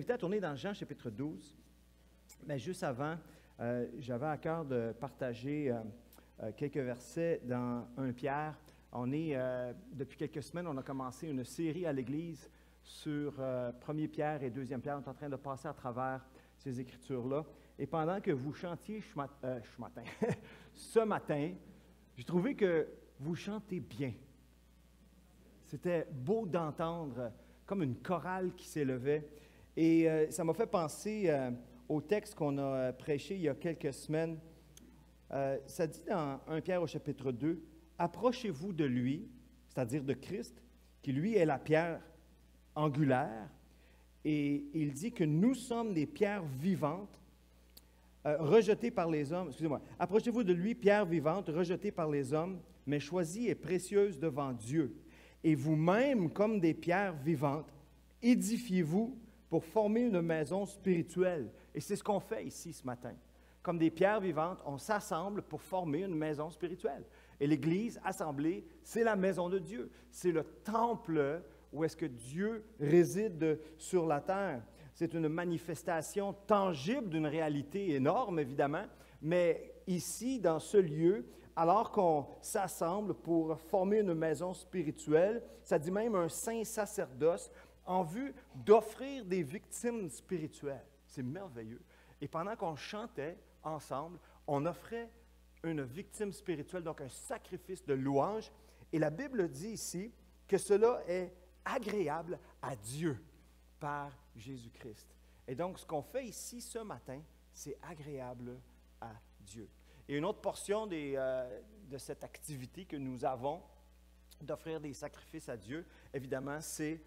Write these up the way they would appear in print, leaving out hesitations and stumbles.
inviter à tourner dans Jean chapitre 12. Mais juste avant, j'avais à cœur de partager quelques versets dans 1 Pierre. Depuis quelques semaines, on a commencé une série à l'Église sur 1 Pierre et 2 Pierre. On est en train de passer à travers ces Écritures-là. Et pendant que vous chantiez ce matin, j'ai trouvé que vous chantez bien. C'était beau d'entendre comme une chorale qui s'élevait. Et ça m'a fait penser au texte qu'on a prêché il y a quelques semaines. Ça dit dans 1 Pierre au chapitre 2, « Approchez-vous de lui, c'est-à-dire de Christ, qui lui est la pierre angulaire. » Et il dit que nous sommes des pierres vivantes, rejetées par les hommes. Excusez-moi. « Approchez-vous de lui, pierre vivante, rejetée par les hommes, mais choisie et précieuse devant Dieu. Et vous-même, comme des pierres vivantes, édifiez-vous pour former une maison spirituelle. » Et c'est ce qu'on fait ici ce matin. Comme des pierres vivantes, on s'assemble pour former une maison spirituelle. Et l'Église assemblée, c'est la maison de Dieu. C'est le temple où est-ce que Dieu réside sur la terre. C'est une manifestation tangible d'une réalité énorme, évidemment, mais ici, dans ce lieu, alors qu'on s'assemble pour former une maison spirituelle, ça dit même un saint sacerdoce, en vue d'offrir des victimes spirituelles. C'est merveilleux. Et pendant qu'on chantait ensemble, on offrait une victime spirituelle, donc un sacrifice de louange. Et la Bible dit ici que cela est agréable à Dieu par Jésus-Christ. Et donc, ce qu'on fait ici ce matin, c'est agréable à Dieu. Et une autre portion de cette activité que nous avons d'offrir des sacrifices à Dieu, évidemment, c'est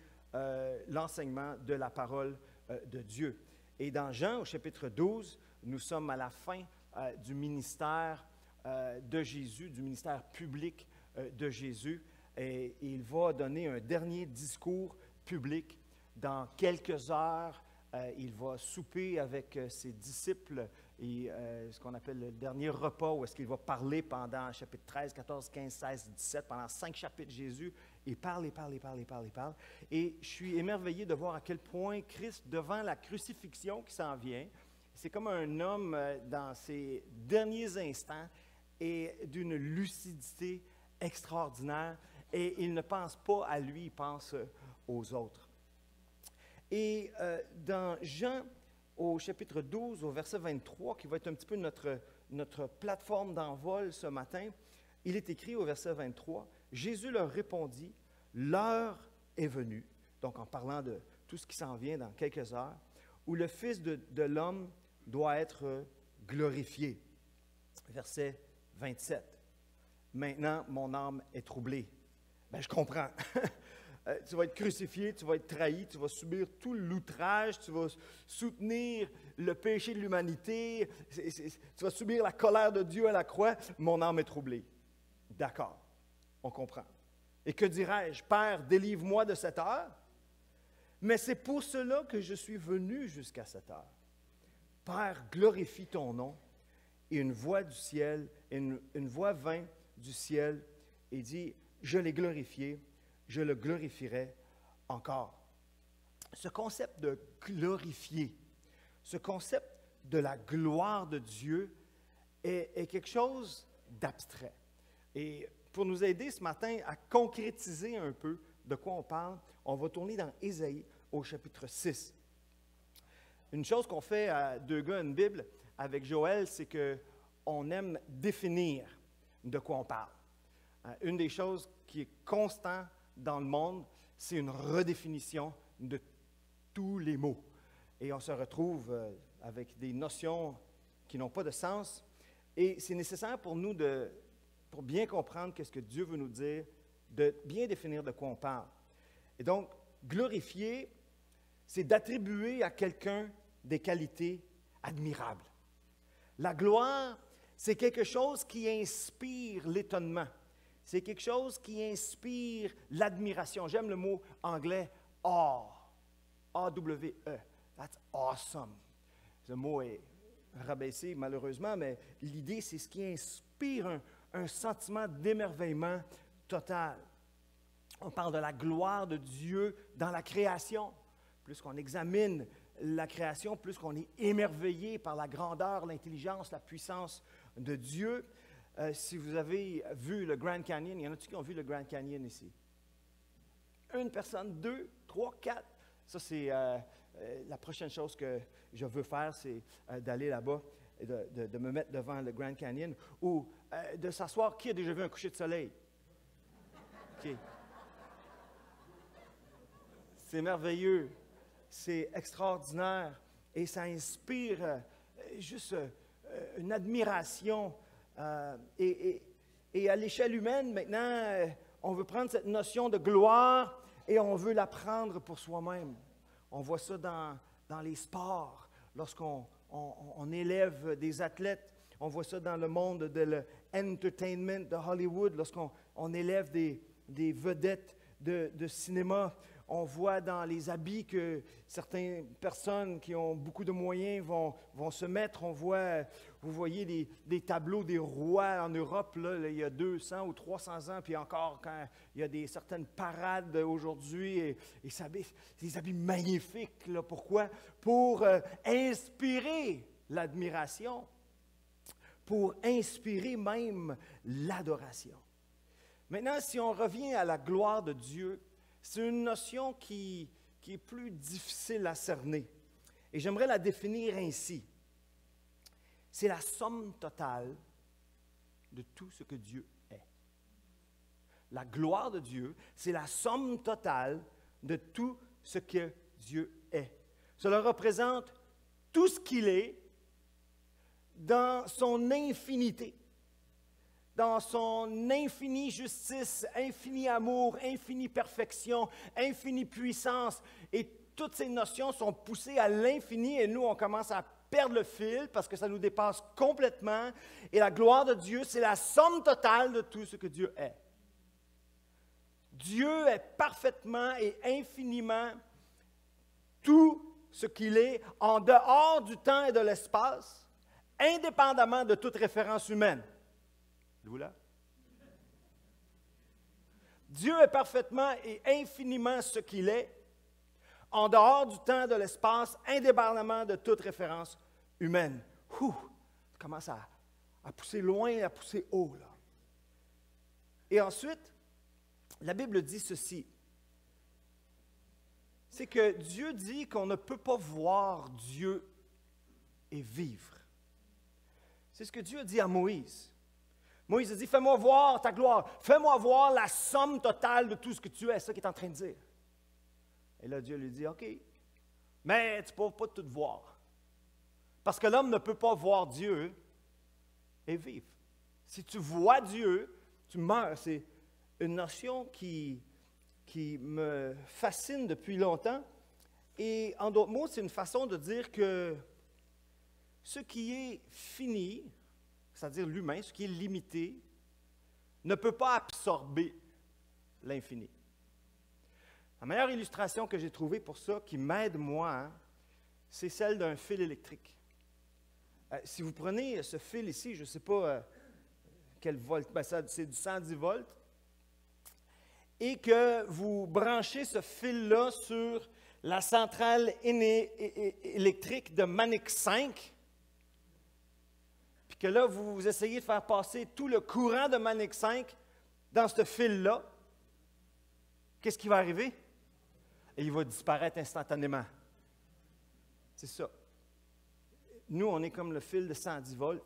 l'enseignement de la parole de Dieu. Et dans Jean, au chapitre 12, nous sommes à la fin du ministère de Jésus, du ministère public de Jésus. Et il va donner un dernier discours public. Dans quelques heures, il va souper avec ses disciples et ce qu'on appelle le dernier repas, où est-ce qu'il va parler pendant chapitre 13, 14, 15, 16, 17, pendant 5 chapitres, Jésus, il parle. Et je suis émerveillé de voir à quel point Christ, devant la crucifixion qui s'en vient, c'est comme un homme dans ses derniers instants et d'une lucidité extraordinaire. Et il ne pense pas à lui, il pense aux autres. Et dans Jean, au chapitre 12, au verset 23, qui va être un petit peu notre plateforme d'envol ce matin, il est écrit au verset 23, « Jésus leur répondit, « L'heure est venue, donc en parlant de tout ce qui s'en vient dans quelques heures, où le Fils de l'homme doit être glorifié. » Verset 27, « Maintenant, mon âme est troublée. » Bien, je comprends. Tu vas être crucifié, tu vas être trahi, tu vas subir tout l'outrage, tu vas soutenir le péché de l'humanité, tu vas subir la colère de Dieu à la croix. Mon âme est troublée. D'accord, on comprend. Et que dirais-je? Père, délivre-moi de cette heure. Mais c'est pour cela que je suis venu jusqu'à cette heure. Père, glorifie ton nom. Et une voix du ciel, une voix vint du ciel et dit, je l'ai glorifié. Je le glorifierai encore. Ce concept de glorifier, ce concept de la gloire de Dieu est quelque chose d'abstrait. Et pour nous aider ce matin à concrétiser un peu de quoi on parle, on va tourner dans Ésaïe au chapitre 6. Une chose qu'on fait à Deux gars, une Bible, avec Joël, c'est qu'on aime définir de quoi on parle. Une des choses qui est constante dans le monde, c'est une redéfinition de tous les mots. Et on se retrouve avec des notions qui n'ont pas de sens. Et c'est nécessaire pour nous, pour bien comprendre qu'est-ce que Dieu veut nous dire, de bien définir de quoi on parle. Et donc, glorifier, c'est d'attribuer à quelqu'un des qualités admirables. La gloire, c'est quelque chose qui inspire l'étonnement. C'est quelque chose qui inspire l'admiration. J'aime le mot anglais « awe », A-W-E. That's awesome. Ce mot est rabaissé malheureusement, mais l'idée, c'est ce qui inspire un sentiment d'émerveillement total. On parle de la gloire de Dieu dans la création. Plus qu'on examine la création, plus qu'on est émerveillé par la grandeur, l'intelligence, la puissance de Dieu. Si vous avez vu le Grand Canyon, il y en a-t-il qui ont vu le Grand Canyon ici? Une personne, 2, 3, 4. Ça, c'est la prochaine chose que je veux faire, c'est d'aller là-bas, et de me mettre devant le Grand Canyon, ou de s'asseoir. Qui a déjà vu un coucher de soleil? OK. C'est merveilleux, c'est extraordinaire, et ça inspire juste une admiration. Et à l'échelle humaine, maintenant, on veut prendre cette notion de gloire et on veut la prendre pour soi-même. On voit ça dans les sports, lorsqu'on élève des athlètes. On voit ça dans le monde de l'entertainment de Hollywood, lorsqu'on élève des vedettes de cinéma. On voit dans les habits que certaines personnes qui ont beaucoup de moyens vont se mettre. On voit, vous voyez des tableaux des rois en Europe, là, il y a 200 ou 300 ans, puis encore quand il y a certaines parades aujourd'hui, et des habits magnifiques. Là. Pourquoi? Pour inspirer l'admiration, pour inspirer même l'adoration. Maintenant, si on revient à la gloire de Dieu, c'est une notion qui est plus difficile à cerner. Et j'aimerais la définir ainsi. C'est la somme totale de tout ce que Dieu est. La gloire de Dieu, c'est la somme totale de tout ce que Dieu est. Cela représente tout ce qu'il est dans son infinité, dans son infinie justice, infini amour, infinie perfection, infinie puissance. Et toutes ces notions sont poussées à l'infini et nous, on commence à perdre le fil parce que ça nous dépasse complètement. Et la gloire de Dieu, c'est la somme totale de tout ce que Dieu est. Dieu est parfaitement et infiniment tout ce qu'il est en dehors du temps et de l'espace, indépendamment de toute référence humaine. Êtes-vous là? Dieu est parfaitement et infiniment ce qu'il est, en dehors du temps, de l'espace, indépendamment de toute référence humaine. Ça commence à pousser loin et à pousser haut. Là. Et ensuite, la Bible dit ceci. C'est que Dieu dit qu'on ne peut pas voir Dieu et vivre. C'est ce que Dieu a dit à Moïse. Moïse a dit, fais-moi voir ta gloire, fais-moi voir la somme totale de tout ce que tu es, c'est ça qu'il est en train de dire. Et là, Dieu lui dit, OK, mais tu ne peux pas tout voir. Parce que l'homme ne peut pas voir Dieu et vivre. Si tu vois Dieu, tu meurs. C'est une notion qui me fascine depuis longtemps. Et en d'autres mots, c'est une façon de dire que ce qui est fini, c'est-à-dire l'humain, ce qui est limité, ne peut pas absorber l'infini. La meilleure illustration que j'ai trouvée pour ça, qui m'aide moi, c'est celle d'un fil électrique. Si vous prenez ce fil ici, je ne sais pas quel volt, c'est du 110 volts, et que vous branchez ce fil-là sur la centrale électrique de Manic 5, puis que là, vous essayez de faire passer tout le courant de Manic 5 dans ce fil-là, qu'est-ce qui va arriver? Et il va disparaître instantanément. C'est ça. Nous, on est comme le fil de 110 volts,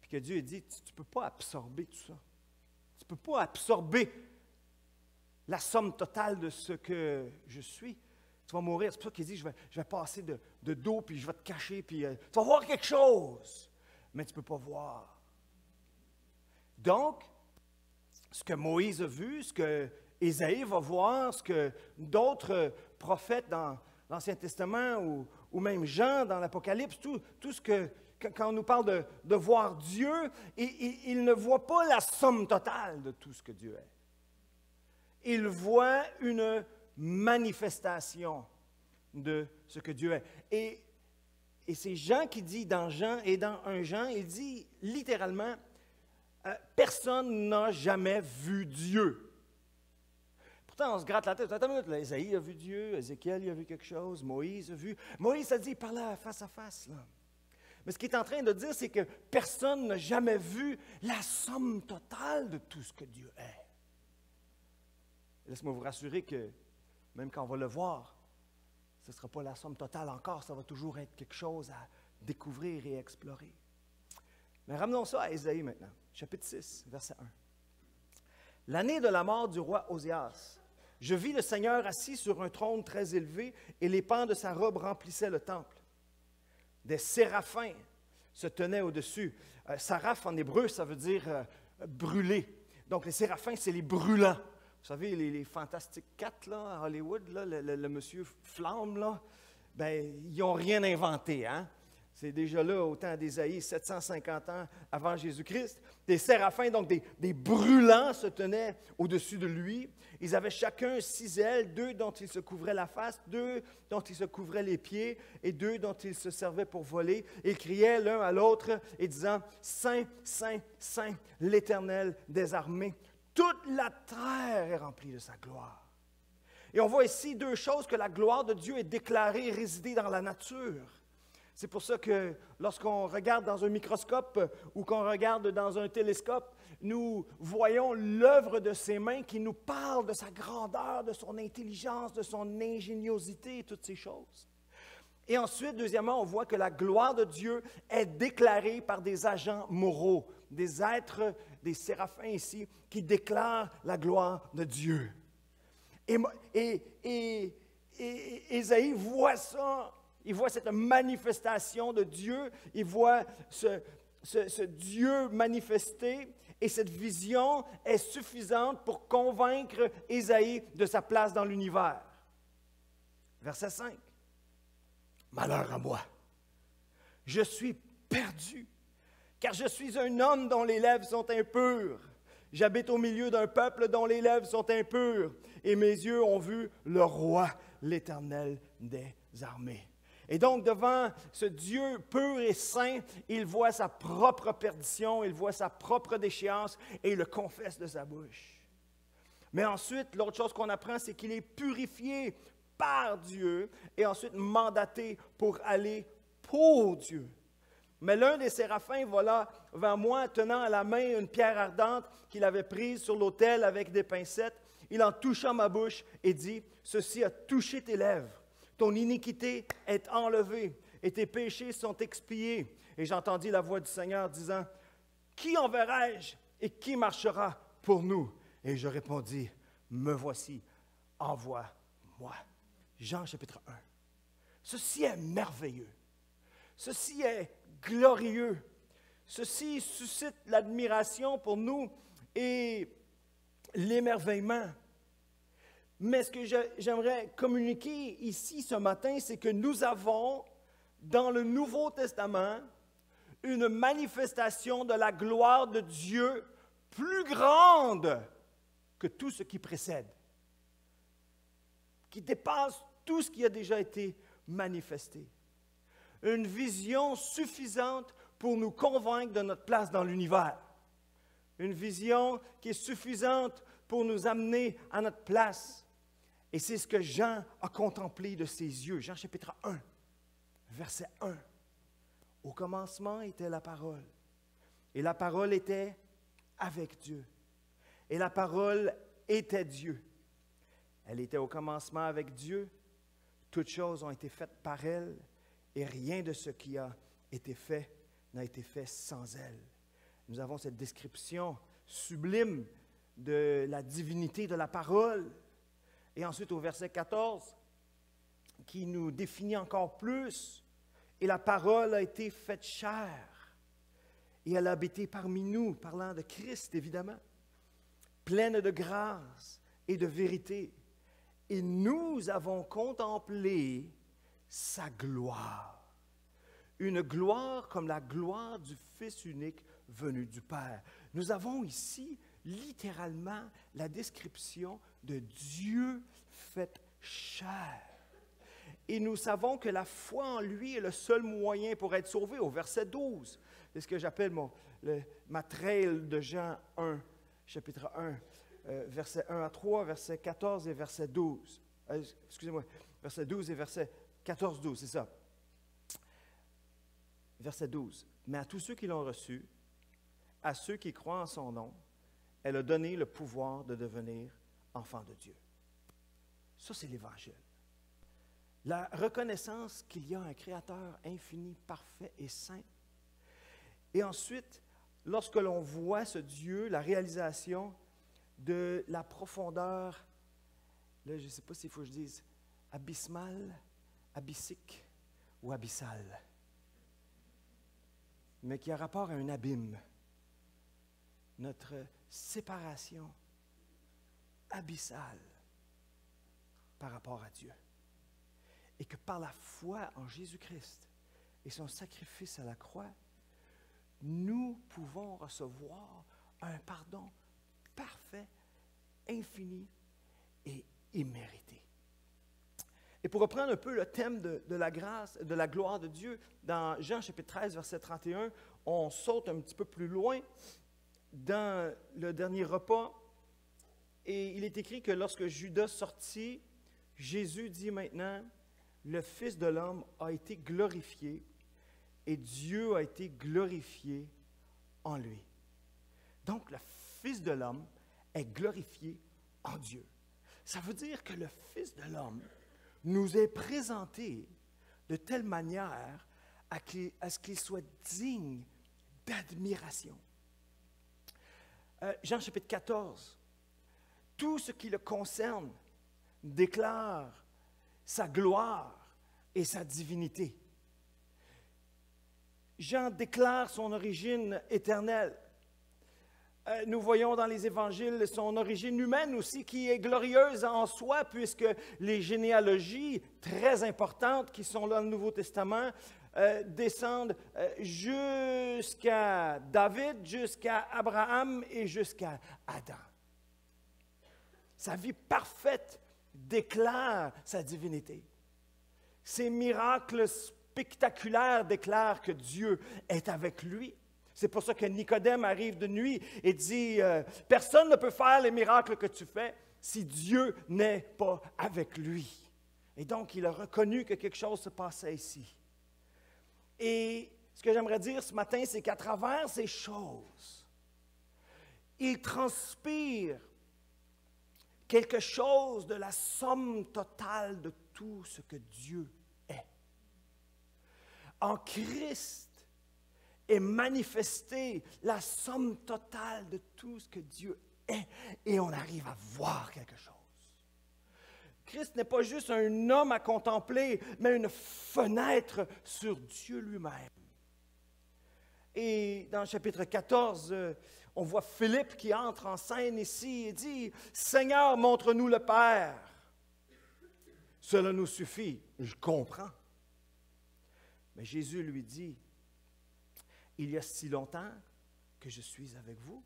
puis que Dieu dit, tu ne peux pas absorber tout ça. Tu ne peux pas absorber la somme totale de ce que je suis. Tu vas mourir. C'est pour ça qu'il dit, je vais passer de dos, puis je vais te cacher, puis tu vas voir quelque chose, mais tu ne peux pas voir. Donc, ce que Moïse a vu, ce que Ésaïe va voir, ce que d'autres prophètes dans l'Ancien Testament ou même Jean dans l'Apocalypse, tout ce que, quand on nous parle de voir Dieu, il ne voit pas la somme totale de tout ce que Dieu est. Il voit une manifestation de ce que Dieu est. Et c'est Jean qui dit dans Jean et dans 1 Jean, il dit littéralement, personne n'a jamais vu Dieu. Pourtant, on se gratte la tête. Attends une minute, là, Ésaïe a vu Dieu, Ézéchiel a vu quelque chose, Moïse a vu. Moïse a dit, il parlait face à face. Là. Mais ce qu'il est en train de dire, c'est que personne n'a jamais vu la somme totale de tout ce que Dieu est. Laisse-moi vous rassurer que même quand on va le voir, ce ne sera pas la somme totale encore, ça va toujours être quelque chose à découvrir et explorer. Mais ramenons ça à Ésaïe maintenant, chapitre 6, verset 1. L'année de la mort du roi Osias, je vis le Seigneur assis sur un trône très élevé et les pans de sa robe remplissaient le temple. Des séraphins se tenaient au-dessus. Saraph en hébreu, ça veut dire brûler. Donc les séraphins, c'est les brûlants. Vous savez, les Fantastic Quatre là, à Hollywood, là, le monsieur Flamme, là, ben, ils n'ont rien inventé. Hein? C'est déjà là, au temps d'Ésaïe, 750 ans avant Jésus-Christ. Des séraphins, donc des brûlants, se tenaient au-dessus de lui. Ils avaient chacun 6 ailes, 2 dont ils se couvraient la face, 2 dont ils se couvraient les pieds, et 2 dont ils se servaient pour voler. Ils criaient l'un à l'autre et disant, « Saint, Saint, Saint, l'Éternel des armées. Toute la terre est remplie de sa gloire. » Et on voit ici 2 choses, que la gloire de Dieu est déclarée et résidée dans la nature. C'est pour ça que lorsqu'on regarde dans un microscope ou qu'on regarde dans un télescope, nous voyons l'œuvre de ses mains qui nous parle de sa grandeur, de son intelligence, de son ingéniosité et toutes ces choses. Et ensuite, deuxièmement, on voit que la gloire de Dieu est déclarée par des agents moraux, des êtres, des séraphins ici, qui déclarent la gloire de Dieu. Et Ésaïe voit ça. Il voit cette manifestation de Dieu, il voit ce Dieu manifesté, et cette vision est suffisante pour convaincre Ésaïe de sa place dans l'univers. Verset 5. « Malheur à moi, je suis perdu, car je suis un homme dont les lèvres sont impures. J'habite au milieu d'un peuple dont les lèvres sont impures, et mes yeux ont vu le roi, l'Éternel des armées. » Et donc, devant ce Dieu pur et saint, il voit sa propre perdition, il voit sa propre déchéance et il le confesse de sa bouche. Mais ensuite, l'autre chose qu'on apprend, c'est qu'il est purifié par Dieu et ensuite mandaté pour aller pour Dieu. Mais l'un des séraphins vola vers moi, tenant à la main une pierre ardente qu'il avait prise sur l'autel avec des pincettes. Il en toucha ma bouche et dit, « Ceci a touché tes lèvres. Ton iniquité est enlevée et tes péchés sont expiés. » Et j'entendis la voix du Seigneur disant, « Qui enverrai-je et qui marchera pour nous? » Et je répondis, « Me voici, envoie-moi. » Jean chapitre 1. Ceci est merveilleux. Ceci est glorieux. Ceci suscite l'admiration pour nous et l'émerveillement. Mais ce que j'aimerais communiquer ici ce matin, c'est que nous avons dans le Nouveau Testament une manifestation de la gloire de Dieu plus grande que tout ce qui précède, qui dépasse tout ce qui a déjà été manifesté. Une vision suffisante pour nous convaincre de notre place dans l'univers. Une vision qui est suffisante pour nous amener à notre place. Et c'est ce que Jean a contemplé de ses yeux. Jean chapitre 1, verset 1. « Au commencement était la parole, et la parole était avec Dieu, et la parole était Dieu. Elle était au commencement avec Dieu. Toutes choses ont été faites par elle, et rien de ce qui a été fait n'a été fait sans elle. » Nous avons cette description sublime de la divinité de la parole. Et ensuite au verset 14, qui nous définit encore plus, « Et la parole a été faite chair, et elle a habité parmi nous, parlant de Christ évidemment, pleine de grâce et de vérité. Et nous avons contemplé sa gloire. Une gloire comme la gloire du Fils unique venu du Père. » Nous avons ici littéralement la description de Dieu fait chair. Et nous savons que la foi en lui est le seul moyen pour être sauvé. Au verset 12, c'est ce que j'appelle ma trail de Jean 1, chapitre 1. versets 1 à 3, verset 14 et verset 12. Excusez-moi, verset 12 et verset 14-12, c'est ça. Verset 12. Mais à tous ceux qui l'ont reçu, à ceux qui croient en son nom, elle a donné le pouvoir de devenir enfants de Dieu. Ça, c'est l'Évangile. La reconnaissance qu'il y a un Créateur infini, parfait et saint. Et ensuite, lorsque l'on voit ce Dieu, la réalisation de la profondeur, là, je ne sais pas s'il faut que je dise abysmale, abyssique ou abyssale, mais qui a rapport à un abîme. Notre séparation abyssale par rapport à Dieu. Et que par la foi en Jésus-Christ et son sacrifice à la croix, nous pouvons recevoir un pardon parfait, infini et immérité. Et pour reprendre un peu le thème de la grâce, de la gloire de Dieu, dans Jean chapitre 13, verset 31, on saute un petit peu plus loin dans le dernier repas. Et il est écrit que lorsque Judas sortit, Jésus dit maintenant, le Fils de l'homme a été glorifié et Dieu a été glorifié en lui. Donc, le Fils de l'homme est glorifié en Dieu. Ça veut dire que le Fils de l'homme nous est présenté de telle manière à ce qu'il soit digne d'admiration. Jean chapitre 14, tout ce qui le concerne déclare sa gloire et sa divinité. Jean déclare son origine éternelle. Nous voyons dans les évangiles son origine humaine aussi qui est glorieuse en soi puisque les généalogies très importantes qui sont là dans le Nouveau Testament descendent jusqu'à David, jusqu'à Abraham et jusqu'à Adam. Sa vie parfaite déclare sa divinité. Ses miracles spectaculaires déclarent que Dieu est avec lui. C'est pour ça que Nicodème arrive de nuit et dit « Personne ne peut faire les miracles que tu fais si Dieu n'est pas avec lui. » Et donc, il a reconnu que quelque chose se passait ici. Et ce que j'aimerais dire ce matin, c'est qu'à travers ces choses, il transpire quelque chose de la somme totale de tout ce que Dieu est. En Christ est manifestée la somme totale de tout ce que Dieu est, et on arrive à voir quelque chose. Christ n'est pas juste un homme à contempler, mais une fenêtre sur Dieu lui-même. Et dans le chapitre 14, on voit Philippe qui entre en scène ici et dit « Seigneur, montre-nous le Père. » Cela nous suffit. Je comprends. Mais Jésus lui dit « Il y a si longtemps que je suis avec vous.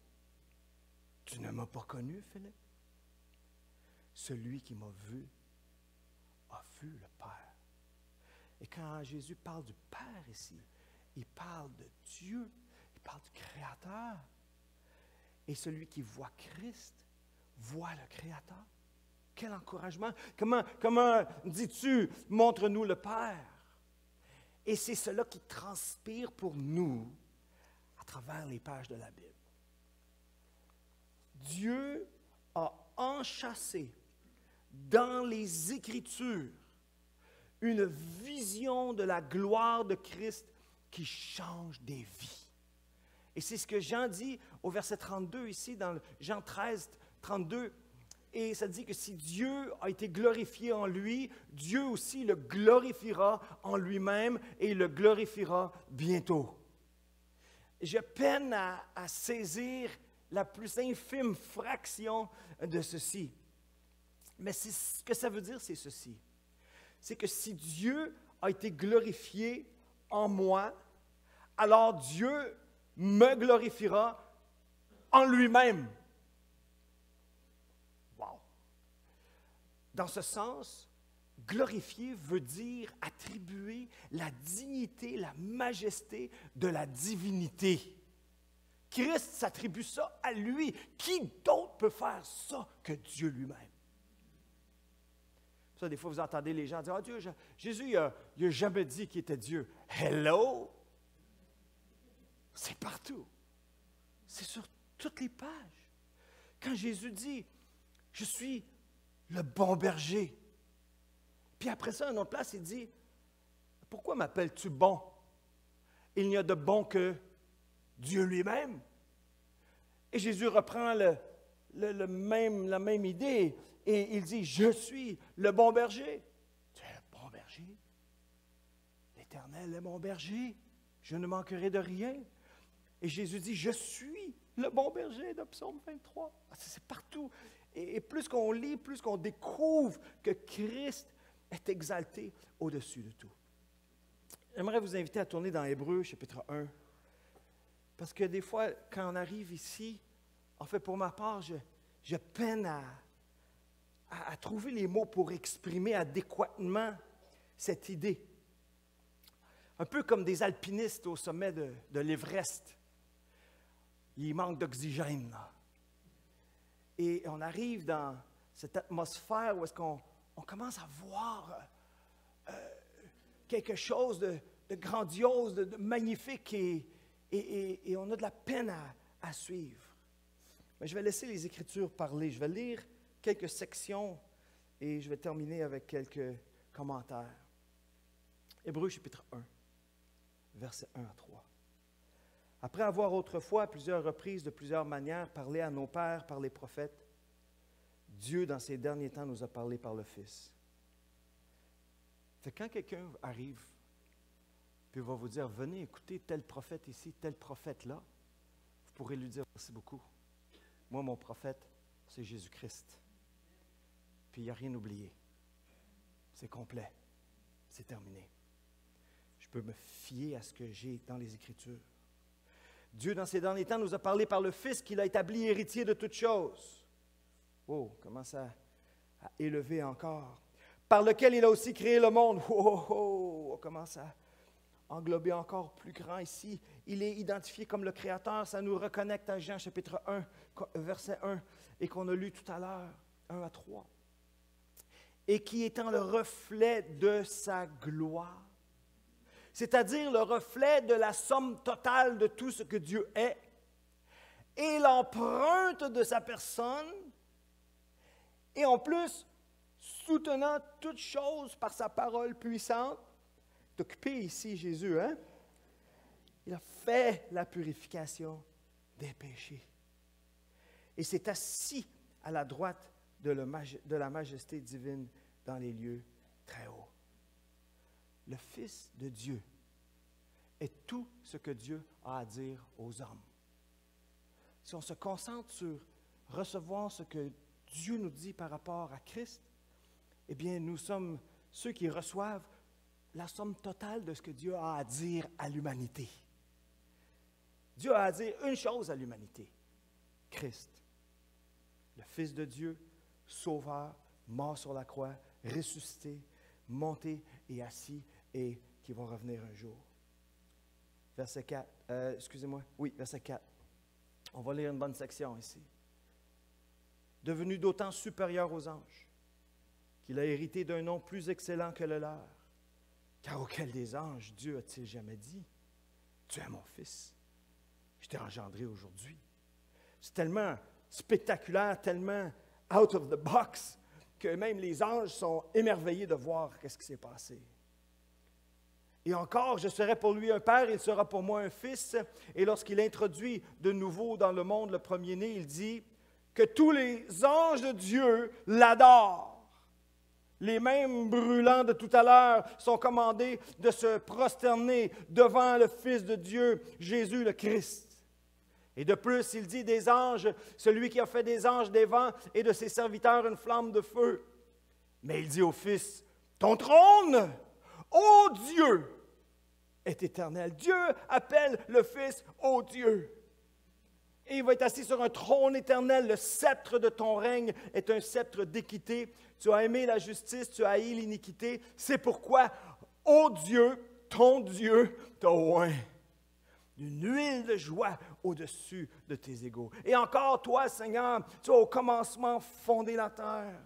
Tu ne m'as pas connu, Philippe. Celui qui m'a vu a vu le Père. » Et quand Jésus parle du Père ici, il parle de Dieu, il parle du Créateur. Et celui qui voit Christ voit le Créateur. Quel encouragement! Comment dis-tu, montre-nous le Père? Et c'est cela qui transpire pour nous à travers les pages de la Bible. Dieu a enchâssé dans les Écritures une vision de la gloire de Christ qui change des vies. Et c'est ce que Jean dit au verset 32 ici, dans Jean 13, 32. Et ça dit que si Dieu a été glorifié en lui, Dieu aussi le glorifiera en lui-même et il le glorifiera bientôt. Je peine à saisir la plus infime fraction de ceci. Mais ce que ça veut dire, c'est ceci. C'est que si Dieu a été glorifié en moi, alors Dieu me glorifiera en lui-même. Wow! Dans ce sens, glorifier veut dire attribuer la dignité, la majesté de la divinité. Christ s'attribue ça à lui. Qui d'autre peut faire ça que Dieu lui-même? Ça, des fois, vous entendez les gens dire, « Ah, Dieu, Jésus, il n'a jamais dit qu'il était Dieu. » Hello! C'est partout. C'est sur toutes les pages. Quand Jésus dit, « Je suis le bon berger. » Puis après ça, à une autre place, il dit, « Pourquoi m'appelles-tu bon? Il n'y a de bon que Dieu lui-même. » Et Jésus reprend la même idée et il dit, « Je suis le bon berger. » Tu es le bon berger? L'Éternel est mon berger. Je ne manquerai de rien. Et Jésus dit, « Je suis le bon berger » de Psaume 23. C'est partout. Et plus qu'on lit, plus qu'on découvre que Christ est exalté au-dessus de tout. J'aimerais vous inviter à tourner dans Hébreux, chapitre 1. Parce que des fois, quand on arrive ici, en fait, pour ma part, je peine à trouver les mots pour exprimer adéquatement cette idée. Un peu comme des alpinistes au sommet de l'Everest. Il manque d'oxygène, là. Et on arrive dans cette atmosphère où est-ce qu'on commence à voir quelque chose de grandiose, de magnifique, et on a de la peine à suivre. Mais je vais laisser les Écritures parler. Je vais lire quelques sections et je vais terminer avec quelques commentaires. Hébreux chapitre 1, versets 1 à 3. Après avoir autrefois, à plusieurs reprises, de plusieurs manières, parlé à nos pères par les prophètes, Dieu, dans ces derniers temps, nous a parlé par le Fils. Fait que quand quelqu'un arrive, puis va vous dire, venez écouter tel prophète ici, tel prophète là, vous pourrez lui dire, merci beaucoup. Moi, mon prophète, c'est Jésus-Christ. Puis il n'y a rien oublié. C'est complet. C'est terminé. Je peux me fier à ce que j'ai dans les Écritures. Dieu, dans ces derniers temps, nous a parlé par le Fils qu'il a établi héritier de toutes choses. Oh, commence à élever encore. Par lequel il a aussi créé le monde. On commence à englober encore plus grand ici. Il est identifié comme le Créateur. Ça nous reconnecte à Jean chapitre 1, verset 1, et qu'on a lu tout à l'heure, 1 à 3. Et qui étant le reflet de sa gloire, c'est-à-dire le reflet de la somme totale de tout ce que Dieu est, et l'empreinte de sa personne, et en plus, soutenant toutes choses par sa parole puissante. Il est occupé ici, Jésus, hein? Il a fait la purification des péchés. Et s'est assis à la droite de la majesté divine dans les lieux très hauts. Le Fils de Dieu est tout ce que Dieu a à dire aux hommes. Si on se concentre sur recevoir ce que Dieu nous dit par rapport à Christ, eh bien, nous sommes ceux qui reçoivent la somme totale de ce que Dieu a à dire à l'humanité. Dieu a à dire une chose à l'humanité, Christ, le Fils de Dieu, Sauveur, mort sur la croix, ressuscité, monté et assis, et qui va revenir un jour. Verset 4, verset 4. On va lire une bonne section ici. Devenu d'autant supérieur aux anges, qu'il a hérité d'un nom plus excellent que le leur. Car auquel des anges Dieu a-t-il jamais dit, « Tu es mon Fils, je t'ai engendré aujourd'hui. » C'est tellement spectaculaire, tellement out of the box, que même les anges sont émerveillés de voir ce qui s'est passé. Et encore, je serai pour lui un père, il sera pour moi un fils. Et lorsqu'il introduit de nouveau dans le monde le premier-né, il dit que tous les anges de Dieu l'adorent. Les mêmes brûlants de tout à l'heure sont commandés de se prosterner devant le Fils de Dieu, Jésus le Christ. Et de plus, il dit des anges, celui qui a fait des anges des vents et de ses serviteurs une flamme de feu. Mais il dit au Fils, ton trône, ô Dieu, est éternel. Dieu appelle le Fils ô Dieu. Et il va être assis sur un trône éternel. Le sceptre de ton règne est un sceptre d'équité. Tu as aimé la justice, tu as haï l'iniquité. C'est pourquoi, ô Dieu, ton Dieu t'a oint. d'une huile de joie au-dessus de tes égaux. Et encore, toi, Seigneur, tu as au commencement fondé la terre.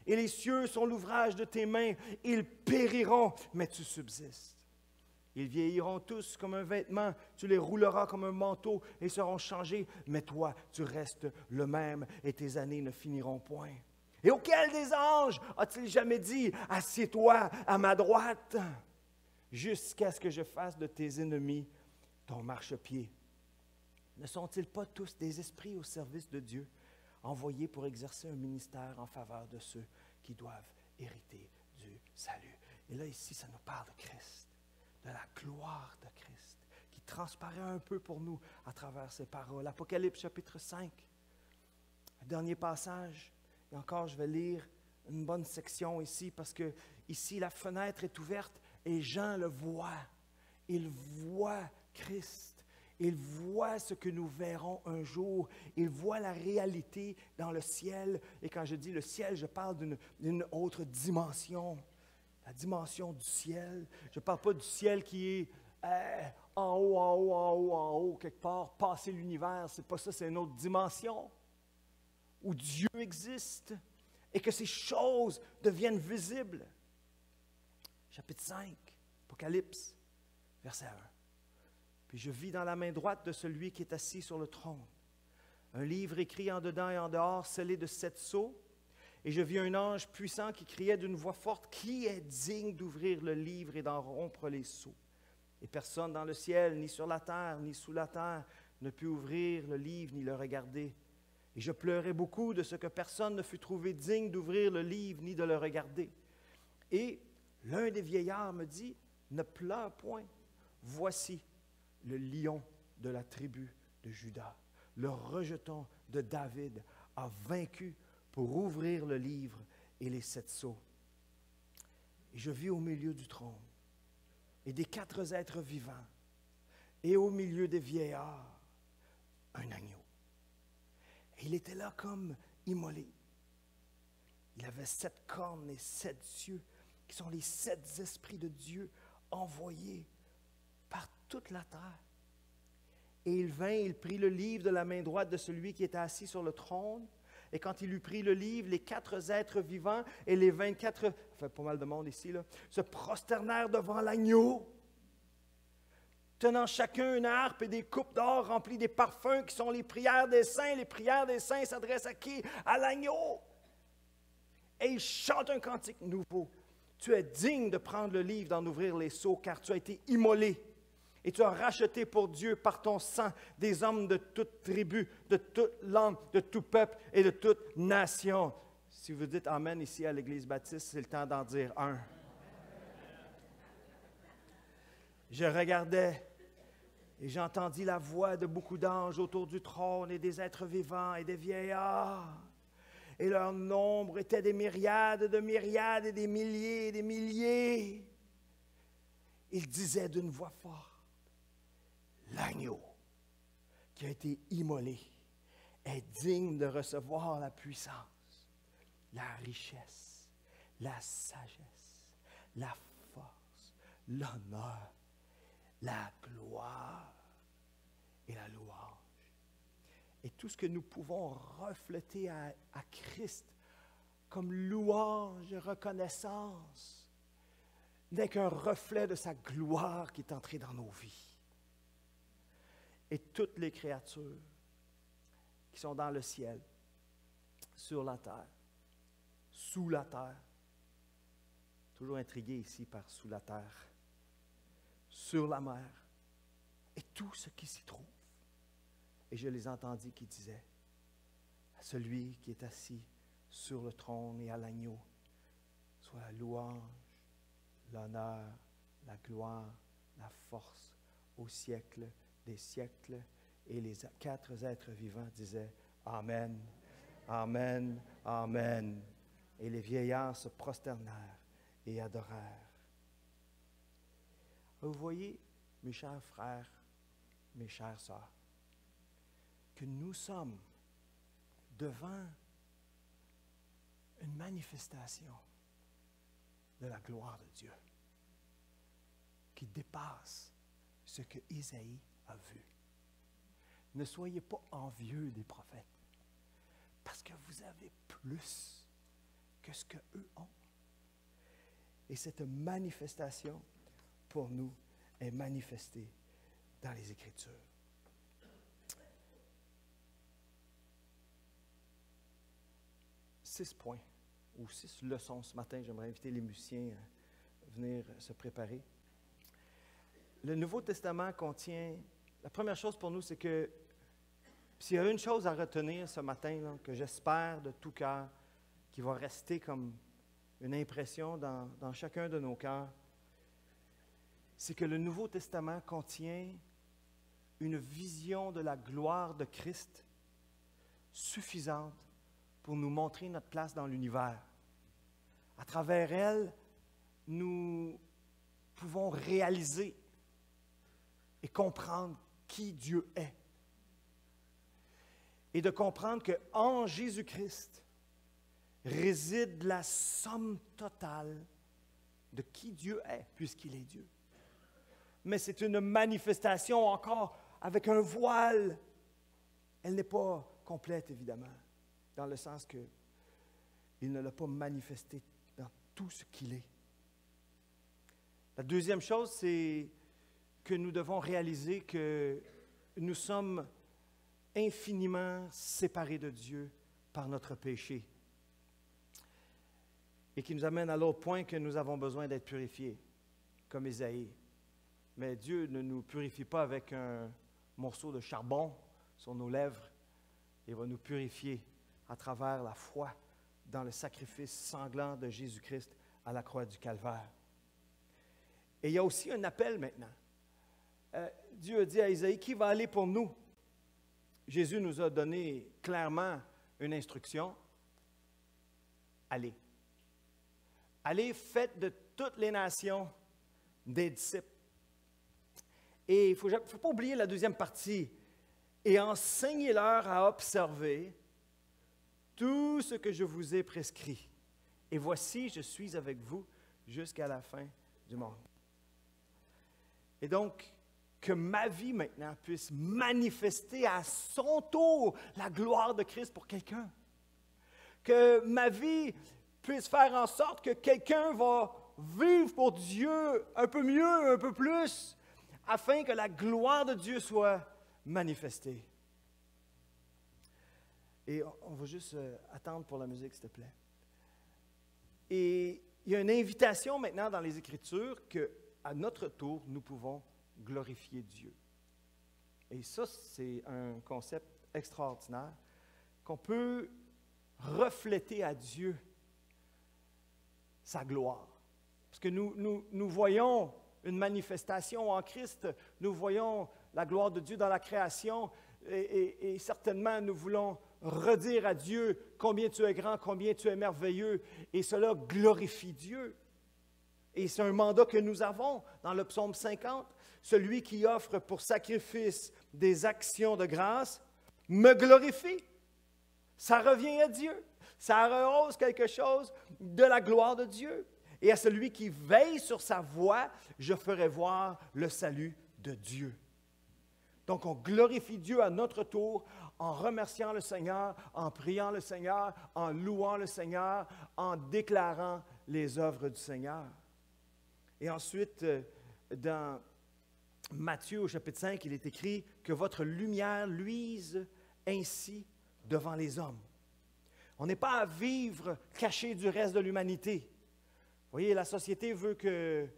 Et les cieux sont l'ouvrage de tes mains. Ils périront, mais tu subsistes. Ils vieilliront tous comme un vêtement, tu les rouleras comme un manteau et seront changés, mais toi, tu restes le même et tes années ne finiront point. Et auquel des anges a-t-il jamais dit, assieds-toi à ma droite, jusqu'à ce que je fasse de tes ennemis ton marchepied? Ne sont-ils pas tous des esprits au service de Dieu, envoyés pour exercer un ministère en faveur de ceux qui doivent hériter du salut? Et là, ici, ça nous parle de Christ, de la gloire de Christ, qui transparaît un peu pour nous à travers ces paroles. Apocalypse chapitre 5, le dernier passage. Et encore, je vais lire une bonne section ici, parce que ici, la fenêtre est ouverte et Jean le voit. Il voit Christ. Il voit ce que nous verrons un jour. Il voit la réalité dans le ciel. Et quand je dis le ciel, je parle d'une autre dimension. La dimension du ciel. Je ne parle pas du ciel qui est en haut, en haut, en haut, en haut, quelque part, passer l'univers. Ce n'est pas ça, c'est une autre dimension où Dieu existe et que ces choses deviennent visibles. Chapitre 5, Apocalypse, verset 1. Puis je vis dans la main droite de celui qui est assis sur le trône un livre écrit en dedans et en dehors, scellé de 7 sceaux. Et je vis un ange puissant qui criait d'une voix forte, « Qui est digne d'ouvrir le livre et d'en rompre les sceaux? » Et personne dans le ciel, ni sur la terre, ni sous la terre, ne put ouvrir le livre ni le regarder. Et je pleurais beaucoup de ce que personne ne fut trouvé digne d'ouvrir le livre ni de le regarder. Et l'un des vieillards me dit, « Ne pleure point, voici le lion de la tribu de Juda, le rejeton de David, a vaincu pour ouvrir le livre et les 7 sceaux. » Et je vis au milieu du trône et des 4 êtres vivants et au milieu des vieillards un agneau. Et il était là comme immolé. Il avait 7 cornes et 7 yeux, qui sont les 7 esprits de Dieu envoyés par toute la terre. Et il vint, il prit le livre de la main droite de celui qui était assis sur le trône. Et quand il eut pris le livre, les 4 êtres vivants et les 24, ça fait pas mal de monde ici, là, se prosternèrent devant l'agneau, tenant chacun une harpe et des coupes d'or remplies des parfums qui sont les prières des saints. Les prières des saints s'adressent à qui? À l'agneau. Et ils chantent un cantique nouveau. Tu es digne de prendre le livre, d'en ouvrir les sceaux, car tu as été immolé. Et tu as racheté pour Dieu par ton sang des hommes de toute tribu, de toute langue, de tout peuple et de toute nation. Si vous dites Amen ici à l'Église baptiste, c'est le temps d'en dire un. Je regardais et j'entendis la voix de beaucoup d'anges autour du trône et des êtres vivants et des vieillards. Et leur nombre était des myriades de myriades et des milliers et des milliers. Ils disaient d'une voix forte, l'agneau qui a été immolé est digne de recevoir la puissance, la richesse, la sagesse, la force, l'honneur, la gloire et la louange. Et tout ce que nous pouvons refléter à Christ comme louange et reconnaissance n'est qu'un reflet de sa gloire qui est entrée dans nos vies. Et toutes les créatures qui sont dans le ciel, sur la terre, sous la terre, toujours intrigué ici par sous la terre, sur la mer, et tout ce qui s'y trouve. Et je les entendis qui disaient, à celui qui est assis sur le trône et à l'agneau, soit la louange, l'honneur, la gloire, la force au siècle des siècles. Et les 4 êtres vivants disaient Amen, Amen, Amen. Et les vieillards se prosternèrent et adorèrent. Vous voyez, mes chers frères, mes chères sœurs, que nous sommes devant une manifestation de la gloire de Dieu qui dépasse ce que Isaïe a vu. Ne soyez pas envieux des prophètes, parce que vous avez plus que ce qu'eux ont. Et cette manifestation, pour nous, est manifestée dans les Écritures. 6 points ou 6 leçons ce matin. J'aimerais inviter les musiciens à venir se préparer. Le Nouveau Testament contient... La première chose pour nous, c'est que s'il y a une chose à retenir ce matin, là, que j'espère de tout cœur, qui va rester comme une impression dans chacun de nos cœurs, c'est que le Nouveau Testament contient une vision de la gloire de Christ suffisante pour nous montrer notre place dans l'univers. À travers elle, nous pouvons réaliser et comprendre qui Dieu est. Et de comprendre qu'en Jésus-Christ réside la somme totale de qui Dieu est, puisqu'il est Dieu. Mais c'est une manifestation encore avec un voile. Elle n'est pas complète, évidemment, dans le sens qu'il ne l'a pas manifesté dans tout ce qu'il est. La deuxième chose, c'est que nous devons réaliser que nous sommes infiniment séparés de Dieu par notre péché. Et qui nous amène à l'autre point que nous avons besoin d'être purifiés, comme Ésaïe. Mais Dieu ne nous purifie pas avec un morceau de charbon sur nos lèvres. Il va nous purifier à travers la foi dans le sacrifice sanglant de Jésus-Christ à la croix du Calvaire. Et il y a aussi un appel maintenant. Dieu a dit à Ésaïe, qui va aller pour nous? Jésus nous a donné clairement une instruction. Allez. Allez, faites de toutes les nations des disciples. Et il ne faut pas oublier la deuxième partie. Et enseignez-leur à observer tout ce que je vous ai prescrit. Et voici, je suis avec vous jusqu'à la fin du monde. Et donc, que ma vie maintenant puisse manifester à son tour la gloire de Christ pour quelqu'un. Que ma vie puisse faire en sorte que quelqu'un va vivre pour Dieu un peu mieux, un peu plus, afin que la gloire de Dieu soit manifestée. Et on va juste attendre pour la musique, s'il te plaît. Et il y a une invitation maintenant dans les Écritures qu'à notre tour, nous pouvons glorifier Dieu. Et ça, c'est un concept extraordinaire qu'on peut refléter à Dieu sa gloire. Parce que nous voyons une manifestation en Christ, nous voyons la gloire de Dieu dans la création et certainement nous voulons redire à Dieu combien tu es grand, combien tu es merveilleux et cela glorifie Dieu. Et c'est un mandat que nous avons dans le psaume 50. Celui qui offre pour sacrifice des actions de grâce me glorifie. Ça revient à Dieu. Ça rehausse quelque chose de la gloire de Dieu. Et à celui qui veille sur sa voie, je ferai voir le salut de Dieu. Donc, on glorifie Dieu à notre tour en remerciant le Seigneur, en priant le Seigneur, en louant le Seigneur, en déclarant les œuvres du Seigneur. Et ensuite, dans Matthieu au chapitre 5, il est écrit que votre lumière luise ainsi devant les hommes. On n'est pas à vivre caché du reste de l'humanité. Vous voyez, la société veut que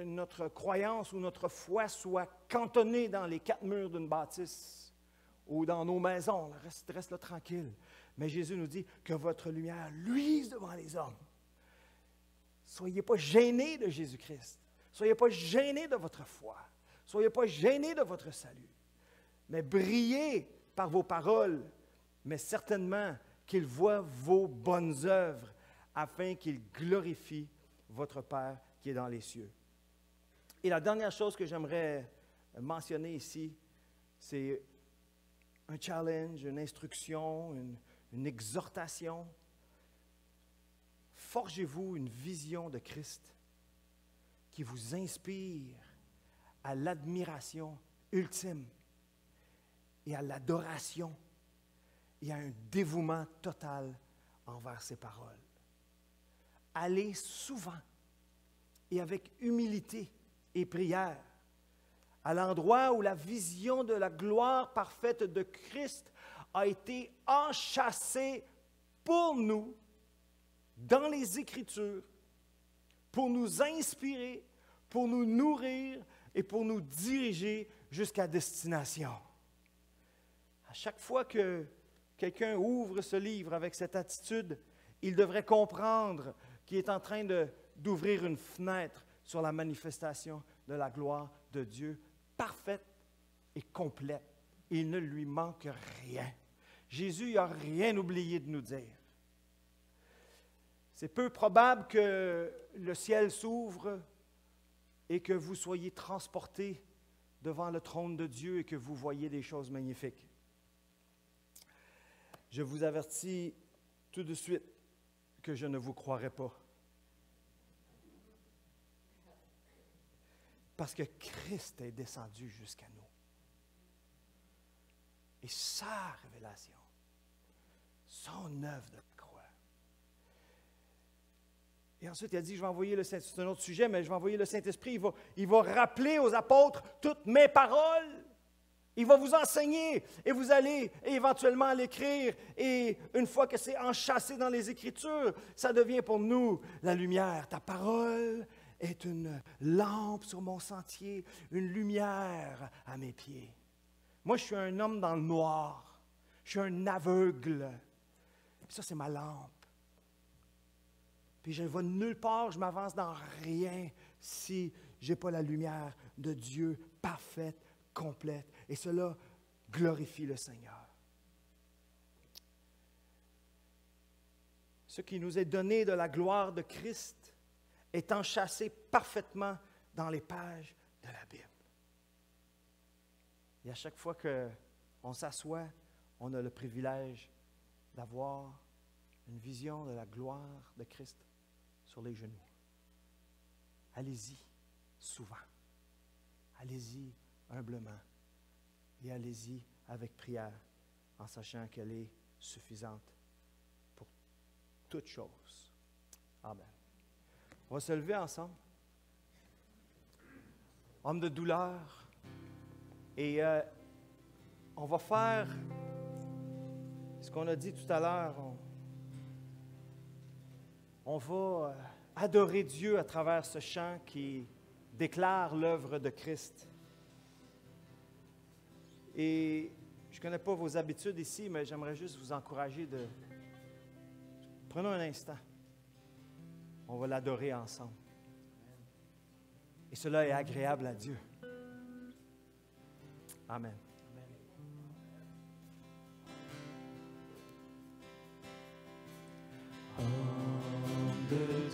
notre croyance ou notre foi soit cantonnée dans les 4 murs d'une bâtisse ou dans nos maisons. Reste là tranquille. Mais Jésus nous dit que votre lumière luise devant les hommes. Soyez pas gênés de Jésus-Christ. Soyez pas gênés de votre foi. Soyez pas gênés de votre salut. Mais brillez par vos paroles, mais certainement qu'ils voient vos bonnes œuvres afin qu'ils glorifient votre Père qui est dans les cieux. Et la dernière chose que j'aimerais mentionner ici, c'est un challenge, une instruction, une exhortation. Forgez-vous une vision de Christ qui vous inspire à l'admiration ultime et à l'adoration et à un dévouement total envers ses paroles. Allez souvent et avec humilité et prière à l'endroit où la vision de la gloire parfaite de Christ a été enchâssée pour nous dans les Écritures, pour nous inspirer, pour nous nourrir et pour nous diriger jusqu'à destination. À chaque fois que quelqu'un ouvre ce livre avec cette attitude, il devrait comprendre qu'il est en train d'ouvrir une fenêtre sur la manifestation de la gloire de Dieu, parfaite et complète. Il ne lui manque rien. Jésus n'a rien oublié de nous dire. C'est peu probable que le ciel s'ouvre et que vous soyez transportés devant le trône de Dieu et que vous voyez des choses magnifiques. Je vous avertis tout de suite que je ne vous croirai pas. Parce que Christ est descendu jusqu'à nous. Et sa révélation, son œuvre de la croix. Et ensuite, il a dit, je vais envoyer le Saint-Esprit, c'est un autre sujet, mais je vais envoyer le Saint-Esprit, il va rappeler aux apôtres toutes mes paroles. Il va vous enseigner et vous allez éventuellement l'écrire. Et une fois que c'est enchâssé dans les Écritures, ça devient pour nous la lumière. Ta parole est une lampe sur mon sentier, une lumière à mes pieds. Moi, je suis un homme dans le noir. Je suis un aveugle. Puis ça, c'est ma lampe. Puis je ne vais nulle part, je ne m'avance dans rien si je n'ai pas la lumière de Dieu parfaite, complète. Et cela glorifie le Seigneur. Ce qui nous est donné de la gloire de Christ est enchâssé parfaitement dans les pages de la Bible. Et à chaque fois qu'on s'assoit, on a le privilège d'avoir une vision de la gloire de Christ sur les genoux. Allez-y souvent. Allez-y humblement. Et allez-y avec prière, en sachant qu'elle est suffisante pour toutes choses. Amen. On va se lever ensemble. Homme de douleur. Et on va faire ce qu'on a dit tout à l'heure. On va adorer Dieu à travers ce chant qui déclare l'œuvre de Christ. Et je ne connais pas vos habitudes ici, mais j'aimerais juste vous encourager de... Prenons un instant. On va l'adorer ensemble. Et cela est agréable à Dieu. Amen. Homme de